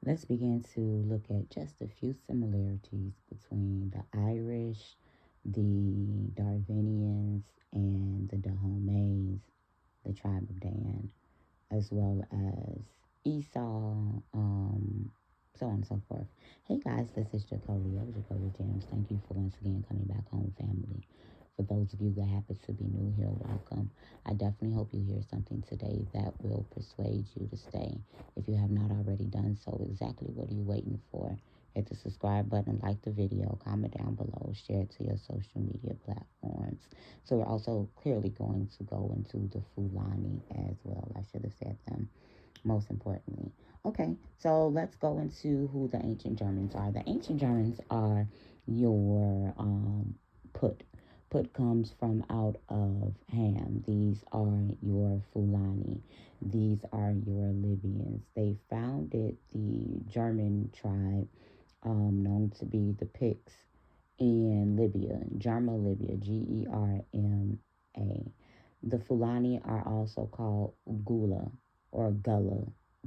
let's begin to look at just a few similarities between the Irish, the Dravidians, and the Dahomeys, the tribe of Dan, as well as Esau, so on and so forth. Hey guys, this is Jacoby of Jacoby James. Thank you for once again coming back home, family. For those of you that happen to be new here, welcome. I definitely hope you hear something today that will persuade you to stay. If you have not already done so, exactly what are you waiting for? Hit the subscribe button, like the video, comment down below, share it to your social media platforms. So we're also clearly going to go into the Fulani as well. I should have said them most importantly. Okay, so let's go into who the ancient Germans are. The ancient Germans are your Put. Put comes from out of Ham. These are your Fulani. These are your Libyans. They founded the German tribe known to be the Picts in Libya, Jarma, Libya, Germa. The Fulani are also called Gullah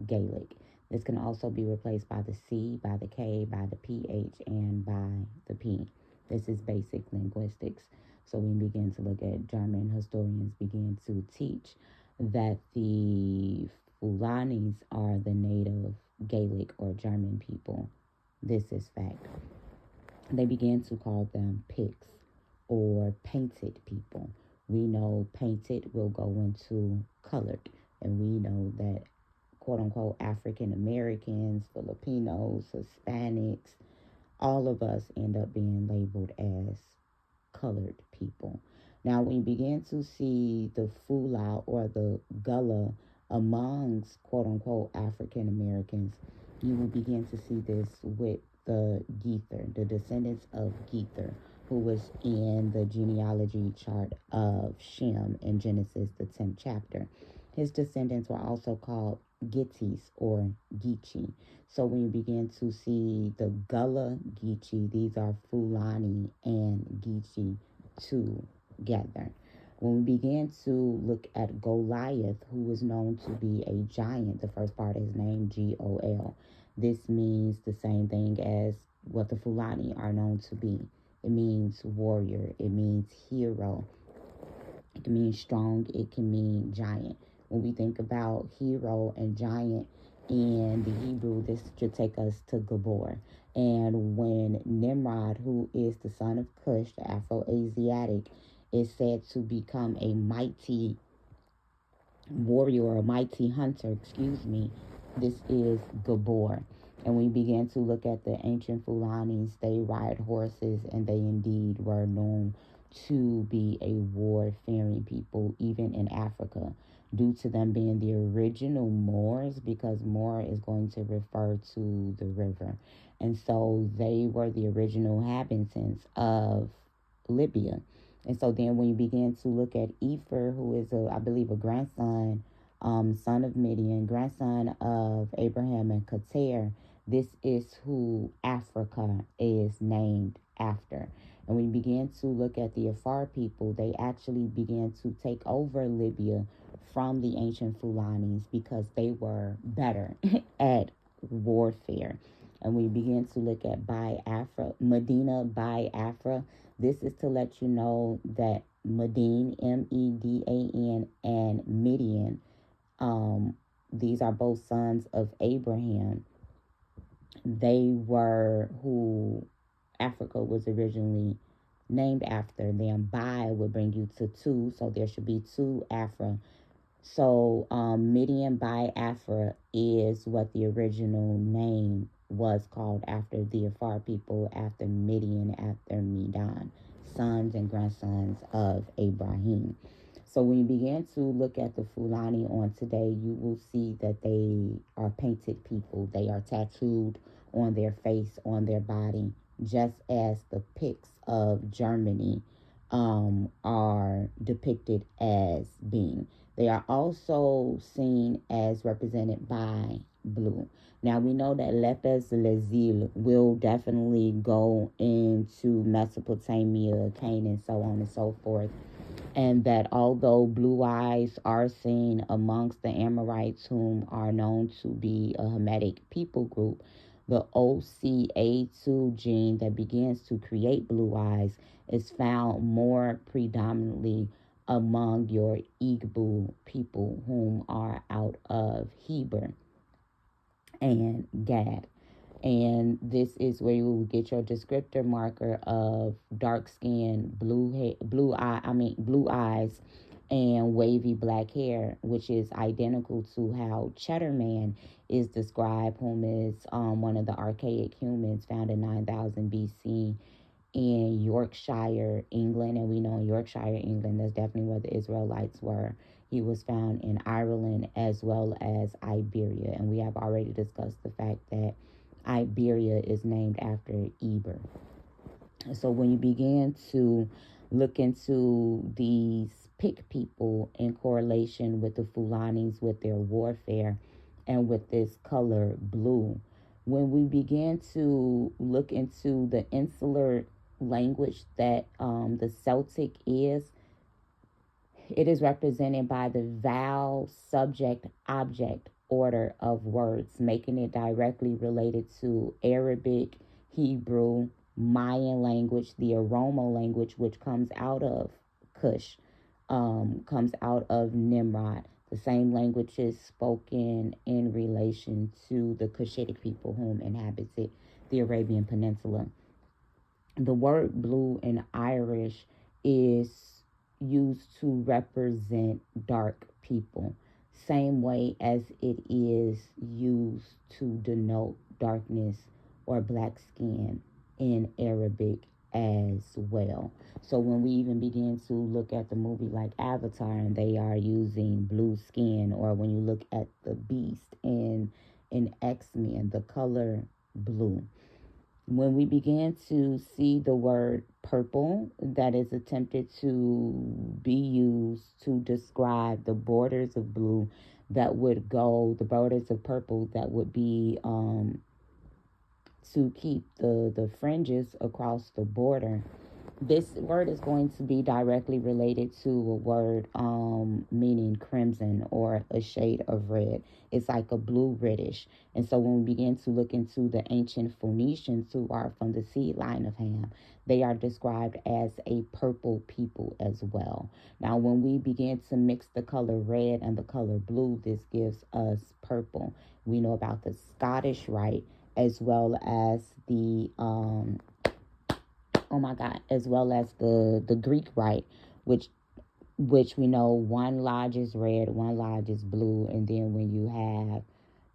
Gaelic. This can also be replaced by the C, by the K, by the PH, and by the P. This is basic linguistics. So we begin to look at German historians begin to teach that the Fulanis are the native Gaelic or German people. This is fact. They began to call them Picts or painted people. We know painted will go into colored, and we know that quote unquote African Americans, Filipinos, Hispanics, all of us end up being labeled as colored people. Now, when you begin to see the Fula or the Gullah amongst quote unquote African Americans, you will begin to see this with the Geether, the descendants of Geether, who was in the genealogy chart of Shem in Genesis, the 10th chapter. His descendants were also called Gittis or Geechi. So when you begin to see the Gullah Geechi, these are Fulani and Geechi together. When we began to look at Goliath, who was known to be a giant, the first part of his name, Gol, this means the same thing as what the Fulani are known to be. It means warrior, it means hero, it can mean strong, it can mean giant. When we think about hero and giant in the Hebrew, this should take us to Gabor. And when Nimrod, who is the son of Cush, the Afro-Asiatic, is said to become a mighty warrior or a mighty hunter, this is Gabor. And we began to look at the ancient Fulanis. They ride horses, and they indeed were known to be a war-faring people, even in Africa, due to them being the original Moors, because Moor is going to refer to the river. And so they were the original inhabitants of Libya. And so then when you begin to look at Epher, who is, I believe, a grandson, son of Midian, grandson of Abraham and Keter, this is who Africa is named after. And when you begin to look at the Afar people, they actually began to take over Libya from the ancient Fulanis because they were better at warfare. And we begin to look at Biafra, Medina Biafra. This is to let you know that Medine, Medan, and Midian, these are both sons of Abraham. They were who Africa was originally named after them. Bi would bring you to two, so there should be two Afra. So Midian Biafra is what the original name was called after the Afar people, after Midian, after Medan, sons and grandsons of Abraham. So when you begin to look at the Fulani on today, you will see that they are painted people. They are tattooed on their face, on their body, just as the Picts of Germany are depicted as being. They are also seen as represented by blue. Now, we know that Lepes Lazil will definitely go into Mesopotamia, Canaan, so on and so forth. and that although blue eyes are seen amongst the Amorites, whom are known to be a Hamitic people group, the OCA2 gene that begins to create blue eyes is found more predominantly among your Igbo people, whom are out of Heber and Gad. And this is where you will get your descriptor marker of dark skin, blue eyes, and wavy black hair, which is identical to how Cheddar Man is described, whom is one of the archaic humans found in 9000 BC in Yorkshire, England. And we know in Yorkshire, England, that's definitely where the Israelites were. He was found in Ireland as well as Iberia. And we have already discussed the fact that Iberia is named after Eber. So when you begin to look into these Picts people in correlation with the Fulanis, with their warfare, and with this color blue, when we begin to look into the insular language that the Celtic is, it is represented by the vowel, subject, object order of words, making it directly related to Arabic, Hebrew, Mayan language, the Oromo language, which comes out of Cush, comes out of Nimrod. The same language is spoken in relation to the Cushitic people whom inhabited the Arabian Peninsula. The word blue in Irish is used to represent dark people, same way as it is used to denote darkness or black skin in Arabic as well. So when we even begin to look at the movie like Avatar, and they are using blue skin, or when you look at the Beast in X-Men, the color blue. When we begin to see the word purple that is attempted to be used to describe the borders of blue that would go, the borders of purple that would be to keep the fringes across the border, this word is going to be directly related to a word meaning crimson or a shade of red. It's like a blue reddish. And so when we begin to look into the ancient Phoenicians, who are from the seed line of Ham, they are described as a purple people as well. Now when we begin to mix the color red and the color blue, this gives us purple. We know about the Scottish Rite as well as the as well as the Greek Rite, which we know one lodge is red, one lodge is blue, and then when you have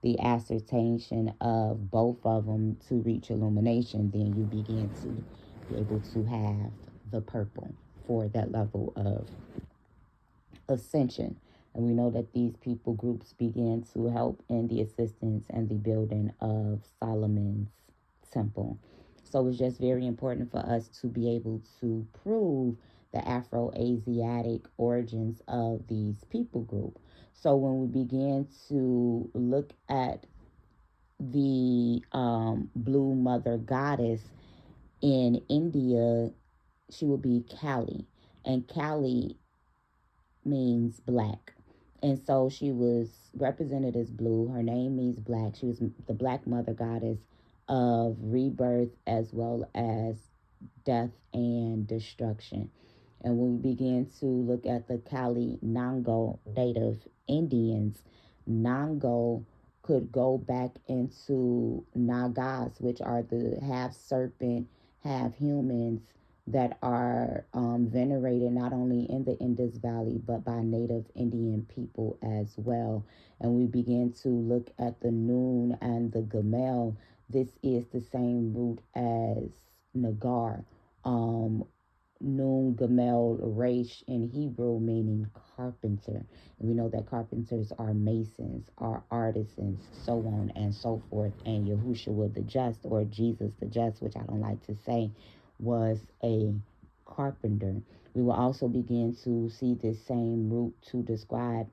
the ascertainment of both of them to reach illumination, then you begin to be able to have the purple for that level of ascension. And we know that these people groups began to help in the assistance and the building of Solomon's temple. So it's just very important for us to be able to prove the Afro-Asiatic origins of these people group. So when we begin to look at the blue mother goddess in India, she will be Kali. And Kali means black. And so she was represented as blue. Her name means black. She was the black mother goddess of rebirth as well as death and destruction. And when we begin to look at the Kali Nango native Indians, Nango could go back into Nagas, which are the half serpent, half humans that are venerated not only in the Indus Valley but by native Indian people as well. And we begin to look at the Noon and the Gamel. This is the same root as Nagar. Noon, Gamel, Resh in Hebrew meaning carpenter. And we know that carpenters are masons, are artisans, so on and so forth. And Yahushua the Just, or Jesus the Just, which I don't like to say, was a carpenter. We will also begin to see this same root to describe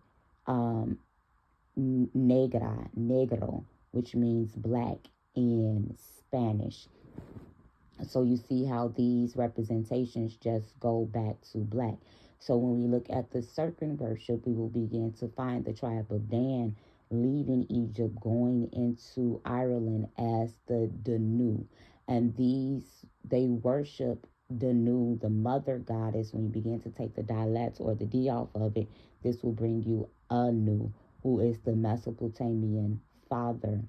negro, which means black in Spanish. So you see how these representations just go back to black. So when we look at the serpent worship, we will begin to find the tribe of Dan leaving Egypt, going into Ireland as the Danu. And they worship Danu, the mother goddess. When you begin to take the dialects or the D off of it, this will bring you Anu, who is the Mesopotamian father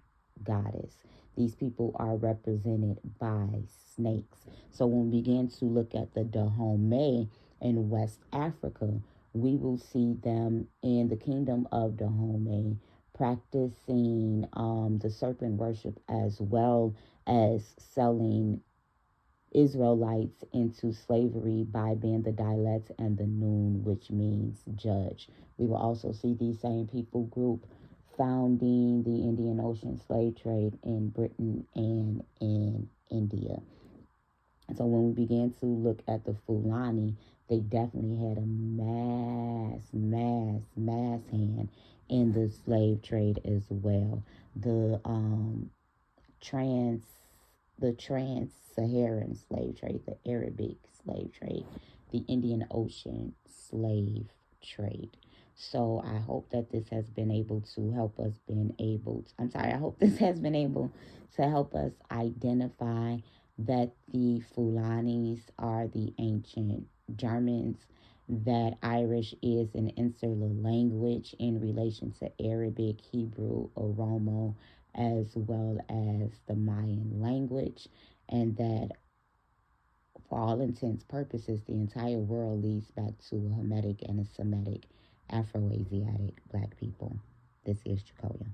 goddess. These people are represented by snakes. So when we begin to look at the Dahomey in West Africa, we will see them in the kingdom of Dahomey practicing the serpent worship, as well as selling Israelites into slavery by being the Dalet and the Nun, which means judge. We will also see these same people group founding the Indian Ocean slave trade in Britain and in India. So when we began to look at the Fulani, they definitely had a mass hand in the slave trade as well. Trans the trans-Saharan slave trade, the Arabic slave trade, the Indian Ocean slave trade. So I hope that this has been able to help us I hope this has been able to help us identify that the Fulanis are the ancient Germans, that Irish is an insular language in relation to Arabic, Hebrew, Oromo, as well as the Mayan language, and that for all intents purposes, the entire world leads back to a Hamitic and a Semitic Afro-Asiatic black people. This is Jacoya.